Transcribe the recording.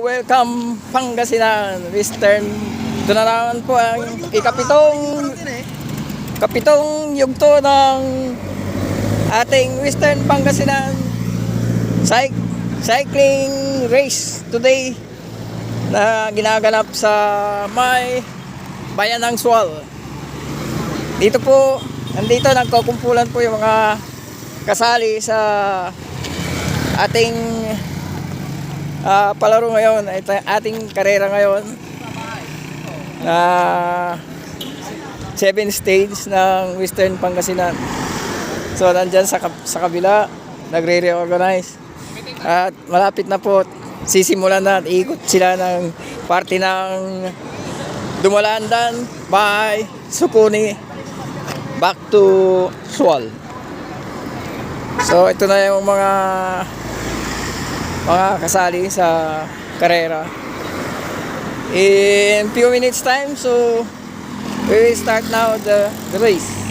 welcome Pangasinan Western. Ito na naman po ang kapitong yugto ng ating Western Pangasinan cycling race today na ginaganap sa may bayan ng Sual. Nandito nagkukumpulan po yung mga kasali sa ating palaro ngayon, ating karera ngayon na 7 stage ng Western Pangasinan. So nandyan sa kabila nagre-reorganize at malapit na po sisimulan na, ikot sila ng parte ng Dumalandan by Sukuni back to Sual. So ito na yung mga kasali sa karera. In few minutes time, so we will start now the race.